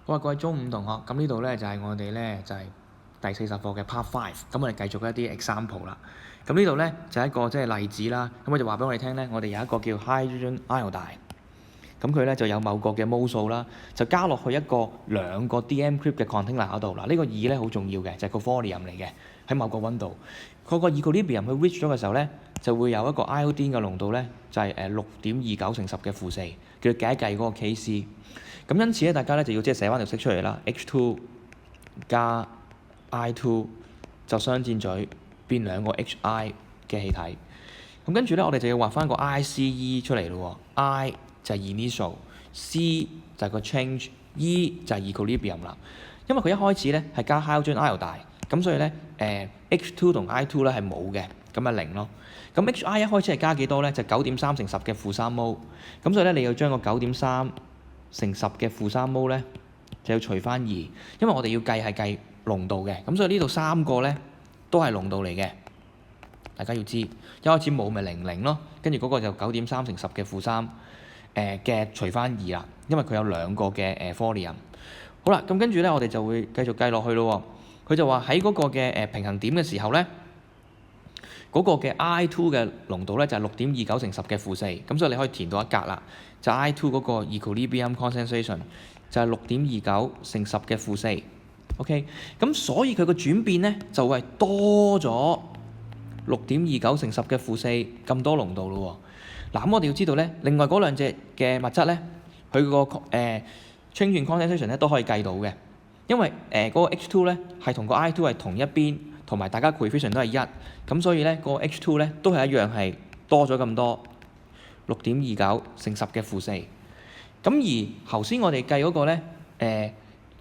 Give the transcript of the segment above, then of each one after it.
好啊，各位中五同學，咁呢度咧就係我哋咧就係第40課嘅 Part 5，咁我哋繼續一啲 example 啦。咁呢度咧就係一個即係例子啦。咁我就話俾我哋聽咧，我哋有一個叫 hydrogen iodide，咁佢咧就有某個嘅 mole 數啦，就加落去兩個 D-encrypt 嘅 container 嗰度啦。呢個2咧好重要嘅，就係個 volume 嚟嘅，喺某個溫度，佢個 equilibrium 去 reach 咗嘅時候咧，就會有一個 iodine 嘅濃度咧，就係6.29乘10嘅負4，叫佢計一計嗰個 Kc。咁因此咧，大家咧就要即係寫翻條式出嚟啦。H2 加 I2 就相戰嘴變兩個 HI 嘅氣體。咁跟住咧，我哋就要畫翻個 ICE 出嚟咯。I 就係 initial，C 就係個 change，E 就係 equilibrium 啦。因為佢一開始咧係加 hydrogen iodide，咁所以咧H2 同 I2 咧係冇嘅，咁咪0咯。咁 HI 一開始係加幾多咧？就9.3乘10嘅負3 mol。咁所以咧你要將個9.3乘10嘅負3 mol 咧就要除翻2，因為我哋要計濃度嘅，咁所以呢度3個咧都係濃度嚟嘅。大家要知，一開始冇咪00咯，跟住嗰個就9.3乘10嘅負3嘅除翻2啦，因為佢有兩個嘅volume。好啦，咁跟住咧我哋就會繼續計落去咯。佢就話喺嗰個嘅平衡點嘅時候咧，嗰個嘅 I2 嘅濃度咧就係6.29乘10嘅負4，咁所以你可以填到一格啦。就 I2 嗰個 equilibrium concentration 就係6.29乘10嘅負4。OK， 咁所以佢個轉變咧就會係多咗6.29乘10嘅負4咁多濃度咯喎。嗱，咁我哋要知道咧，另外嗰兩隻嘅物質咧，佢個change in concentration 咧都可以計到嘅，因為嗰個 H2 咧係同個 I2 係同一邊，同埋大家 coefficient 都係1，咁所以咧個 H2 咧都係一樣係多咗咁多6.29乘10嘅負4。咁而頭先我哋計嗰個咧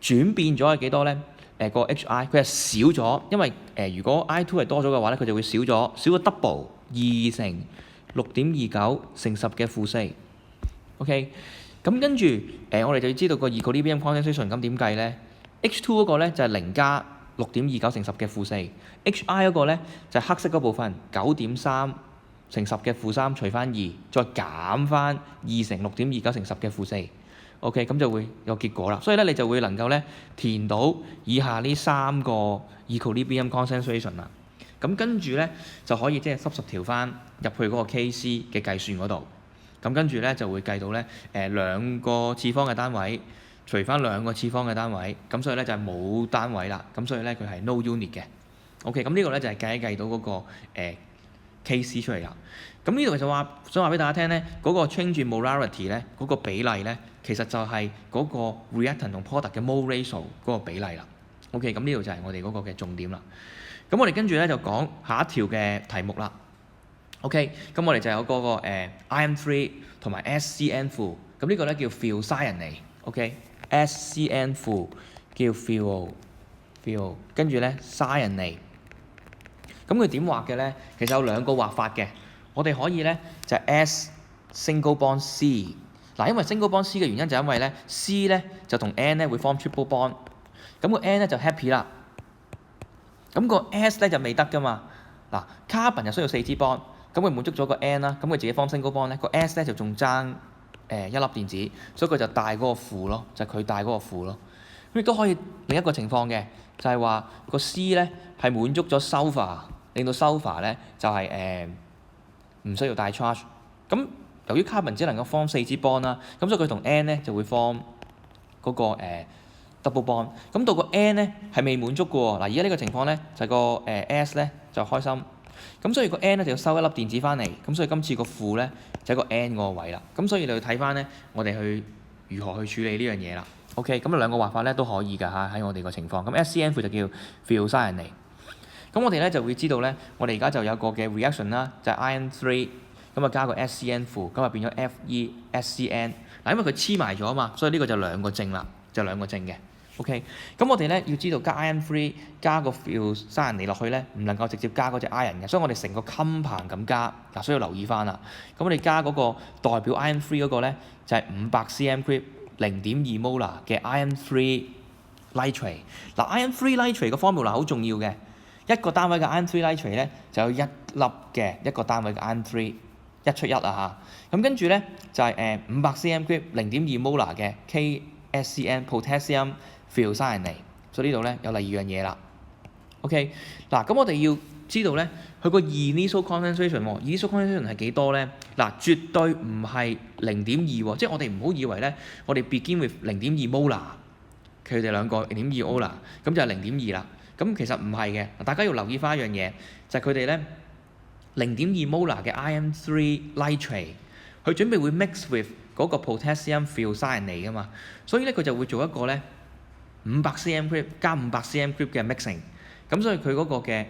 轉變咗係幾多咧？個 HI 佢係少咗，因為如果 I2 係多咗嘅話咧，佢就會少咗 double 2乘6.29乘10嘅負4。OK， 咁跟住我哋就要知道個 equilibrium concentration 咁點計咧 ？H2 嗰個咧就係0加6.29乘10嘅負4，HI 嗰個咧就係黑色嗰部分9.3乘10嘅負3除翻2，再減翻2乘6.29乘10嘅負4。OK， 咁就會有結果啦。所以咧，你就會能夠咧填到以下呢3個 equilibrium concentration 啦。咁跟住咧就可以即係substitute翻入去嗰個 Kc 嘅計算嗰度。咁跟住咧就會計到咧兩個次方嘅單位除翻兩個次方嘅單位，咁所以咧就係冇單位啦。咁所以咧佢係 no unit 嘅。OK， 咁呢個咧就係計一計到嗰個Kc 出嚟啦。咁呢度就想話俾大家聽咧，嗰個 change in molarity 咧，嗰個比例咧，其實就係嗰個 reactant 同 product 嘅 mole ratio 嗰個比例啦。OK， 咁呢度就係我哋嗰個嘅重點啦。咁我哋跟住咧就講下一條嘅題目啦。OK， 咁我哋就有嗰個iron3 同埋 SCN 負，咁呢個咧叫 thiocyanate。OK，SCN 負叫 thiol，跟住咧 cyanate。咁佢點畫嘅咧？其實有兩個畫法嘅。我哋可以咧就係 S single bond C。嗱，因為 single bond C 嘅原因就係因為咧 C 咧就同 N 咧會 form triple bond。咁個 N 咧就 happy 啦。咁個 S 咧就未得噶嘛。嗱 ，carbon 就需要4支 bond，咁佢滿足咗個 N 啦，咁佢自己 form single bond 咧，個 S 咧就仲爭一粒電子，所以佢就帶嗰個負咯，就係佢帶嗰個負咯。咁亦都可以另一個情況嘅，就係話個 C 咧係滿足咗 sulfur， 令到 sulfur 咧就係唔需要帶 charge。咁由於 carbon 只能夠 form 4支 bond 啦，咁所以佢同 N 咧就會 form 嗰個double bond。咁到個 N 咧係未滿足嘅喎。嗱，而家呢個情況咧就係個S 咧就開心，咁所以個 N 咧就要收一粒電子翻嚟。咁所以今次個負咧就喺個 N 嗰個位啦。咁所以你要睇翻咧，我哋去如何去處理呢樣嘢啦。OK， 咁兩個畫法咧都可以㗎嚇，喺我哋個情況。咁 SCN 負就叫 thiocyanate。咁我哋咧就會知道咧，我哋而家就有個嘅 reaction 啦，就係 iron3，咁啊加個 SCN 負，咁啊變咗 FeSCN。嗱，因為佢黐埋咗啊嘛，所以呢個就兩個正啦，就兩個正嘅。OK， 咁我哋咧要知道加 iron3 加個 thiocyanate落去咧，唔能夠直接加嗰隻 iron 嘅，所以我哋成個 compound 咁加，嗱需要留意翻啦。咁我哋加嗰個代表 iron3 嗰個咧就係500 cm³ 0.2 molar 嘅 iron3 nitrate。嗱 iron3 nitrate 個 formula 好重要嘅。一個單位嘅 iron3 nitrate 咧就有一粒嘅一個單位嘅 iron3， 1出1啊嚇。咁跟住咧就係500 cm³ 0.2 molar 嘅 SCN potassium thiocyanate，所以呢度咧有第二樣嘢啦。OK， 嗱咁我哋要知道咧，佢個 initial concentration 係幾多咧？嗱，絕對唔係0.2喎，即係我哋唔好以為咧，我哋 begin with 0.2 molar， 佢哋兩個0.2 molar， 咁就係0.2啦。咁其實唔係嘅，大家要留意翻一樣嘢，就係佢哋咧0.2 molar 嘅 IM3 nitrate， 佢準備會 mix with 嗰個 potassium thiocyanate 噶嘛，所以咧佢就會做一個咧500 cm creep 加500 cm creep 嘅 mixing， 咁所以佢嗰個嘅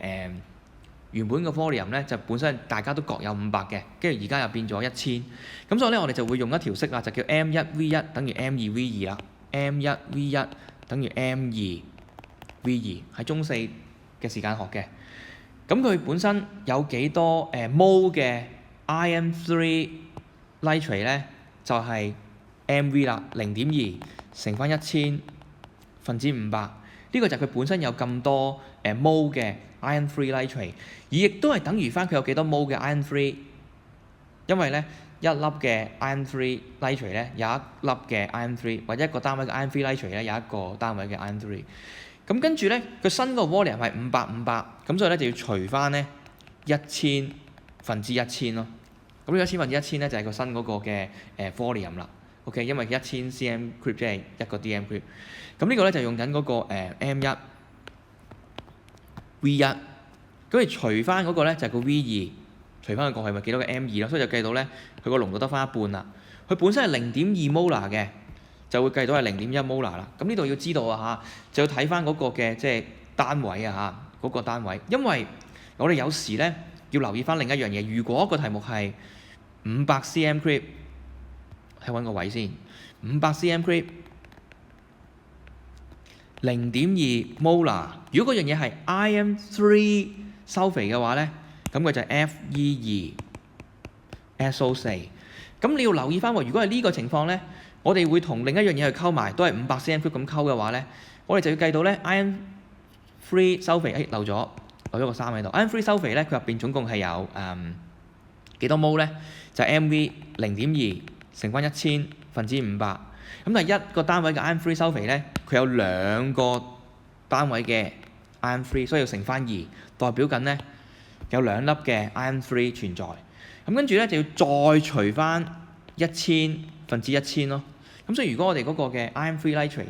原本嘅 volume 咧就本身大家都各有500嘅，跟住而家又變咗1000，咁所以咧我哋就會用一條式啦，就叫 M1V1 等於 M2V2 啦 ，M1V1 等於 M2V2 喺中四嘅時間學嘅。咁佢本身有幾多mol 嘅 IM3 nitrate 咧？就係 MV 啦，0.2乘翻1000分之500，呢個就係佢本身有咁多mol 嘅 IM3 nitrate， 而亦都係等於翻佢有幾多 mol 嘅 IM3， 因為咧一粒嘅 IM3 nitrate 咧有一粒嘅 IM3， 或者一個單位嘅 IM3 nitrate 咧有一個單位嘅 IM3。咁跟住咧，佢新個 volume 係500，咁所以咧就要除翻咧1000分之1000咯。咁呢1000分之1000咧就係個新嗰個嘅volume 啦。OK， 因為1000 cm creep 即係一個 dm creep。咁呢個咧就用緊嗰個M1 V1， 咁你除翻嗰個咧就係個 V2， 除翻佢過去咪幾多個 M2 咯，所以就計到咧佢個濃度得翻一半啦。佢本身係0.2 molar 嘅。就會計到係0.1 molar 啦。咁呢度要知道啊就要睇翻嗰個嘅即係單位啊嗰個單位，因為我哋有時咧要留意翻另一樣嘢。如果個題目係500 cm creep， 喺揾個位先，500 cm creep 0.2 molar。如果嗰樣嘢係 IM3 sulfate嘅話咧，咁佢就係 Fe2SO4。咁你要留意翻喎，如果係呢個情況咧，我哋會同另一樣嘢去溝埋，都係500 cm creep 咁溝嘅話咧，我哋就要計到咧 IM3 sulfate， 漏咗個3喺度。IM3 sulfate 咧，佢入邊總共係有幾多 mol 咧？就係 MV 0.2乘翻1000分之500。咁但係一個單位嘅 IM3 sulfate 咧，佢有兩個單位嘅 IM3， 所以要乘翻2，代表緊咧有兩粒嘅 IM3 存在。咁跟住咧就要再除翻1000分之1000咯。咁所以如果我哋嗰個嘅 IM3 nitrate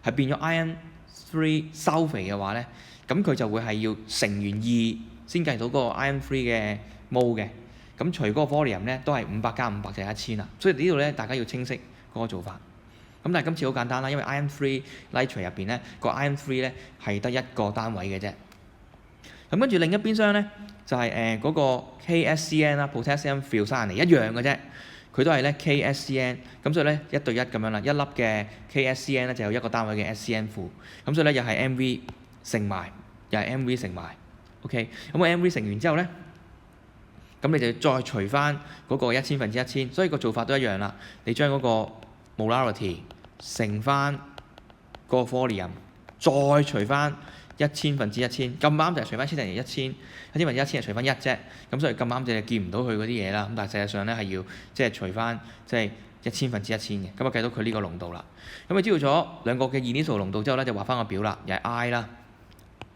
係變咗 IM3 sulfate 嘅話咧，咁佢就會係要乘完2先計到嗰個 IM3 嘅 mol 嘅。咁除嗰個 volume 咧都係500加500就係1000啦。所以呢度咧大家要清晰嗰個做法。咁但係今次好簡單啦，因為 IM3 nitrate 入邊咧個 IM3 咧係得一個單位嘅啫。咁跟住另一邊廂咧就係嗰個 KSCN 啦 ，potassium thiocyanate 一樣嘅啫。佢都係咧 KSCN， 咁所以咧1對1咁樣啦，一粒嘅 KSCN 咧就有一個單位嘅 SCN 負，咁所以咧又係 MV 乘埋，又係 MV 乘埋 ，OK， 咁個 MV 乘完之後咧，咁你就再除翻嗰個1000分之1000，所以個做法都一樣啦。你將嗰個 molarity 乘翻嗰個 volume， 再除翻1000分之1000，咁啱就係除翻1000等於1000，1000分之1000係除翻1啫，咁所以咁啱就見唔到佢嗰啲嘢啦。咁但係實際上咧係要即係除翻即係1000分之1000嘅，咁啊計到佢呢個濃度啦。咁你知道咗兩個嘅 initial 濃度之後咧，就畫翻個表啦，又係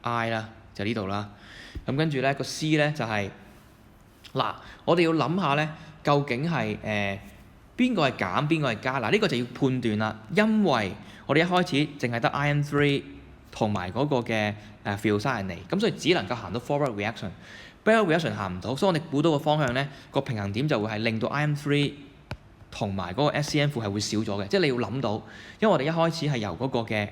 I 啦，就呢度啦。咁跟住咧個 C 咧就係嗱，我哋要諗下咧，究竟係邊個係減邊個係加？嗱呢個就要判斷啦，因為我哋一開始淨係得 IM3 同埋嗰個嘅thiocyanate，咁所以只能夠行到 forward reaction，backward reaction 行唔到，所以我哋估到個方向咧，個平衡點就會係令到 IM3 同埋嗰個 SCN 負係會少咗嘅，即係你要諗到，因為我哋一開始係由嗰個嘅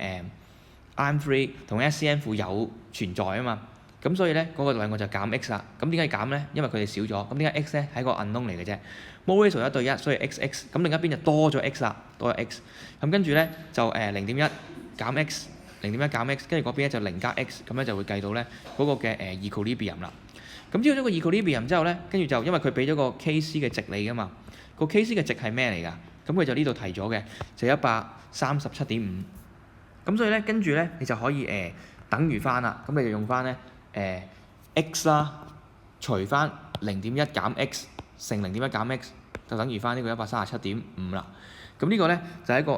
IM3 同 SCN 負有存在啊嘛，咁所以咧嗰個兩個就減 X 啦。咁點解減咧？因為佢哋少咗，咁點解 X 咧係一個 unknown 嚟嘅啫 ，mol ratio 1對1，所以 XX， 咁另一邊就多咗 X 啦，多咗 X， 咁跟住咧就0.1減 X。0.1減 X， 跟住嗰邊咧就0加 X， 咁咧就會計到咧嗰個嘅equilibrium 啦。咁知道咗個 equilibrium之後咧，跟住就因為佢俾咗個 Kc 嘅值你噶嘛，個 Kc 嘅值係咩嚟㗎？咁佢就呢度提咗嘅，就 137.5。咁所以咧跟住咧你就可以等於翻啦，咁你就用翻咧X 啦，除翻0.1減 X 乘0.1減 X， 就等於翻呢個137.5啦。咁呢個咧就係一個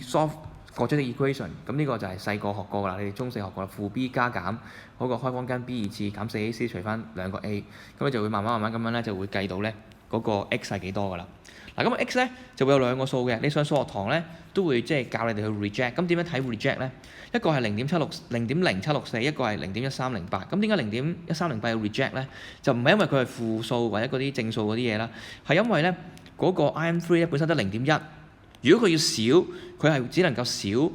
solve quadratic equation。咁呢個就係細個學過啦，你哋中四學過啦，負 b 加減嗰個開方根 b 2次減 4ac 除翻兩個 a， 咁你就會慢慢咁樣咧就會計到咧嗰個 x 係幾多㗎啦。嗱咁 x 咧就會有兩個數嘅，你上數學堂咧都會即係教你哋去 reject。咁點樣睇 reject 咧？一個係0.0764，一個係0.1308。咁點解0.1308要 reject 咧？就唔係因為佢係負數或者嗰啲正數嗰啲嘢啦，係因為咧嗰個 IM3 咧本身得0.1，如果佢要少，佢係只能夠少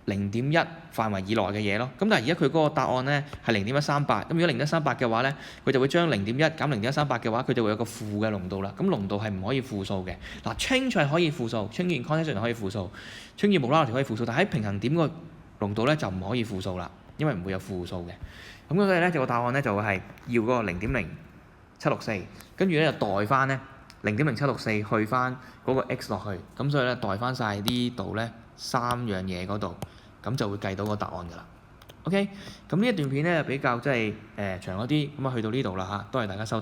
0.1範圍以內嘅嘢咯。咁但係而家佢嗰個答案咧係0.138，咁如果0.138嘅話咧，佢就會將0.1減0.138嘅話，佢就會有個負嘅濃度啦。咁濃度係唔可以負數嘅。嗱 change 係可以負數 ，change in concentration 可以負數 ，change in molarity可以負數，但喺平衡點個濃度咧就唔可以負數啦，因為唔會有負數嘅。咁所以咧就個答案咧就係要嗰個0.0764，跟住咧就代翻咧0.0764去翻嗰個 x 落去，咁所以咧代翻晒呢度咧3樣嘢嗰度。咁就會計到個答案㗎啦。OK，咁呢一段片咧比較即係長一啲，咁啊去到呢度啦嚇，多謝大家收睇。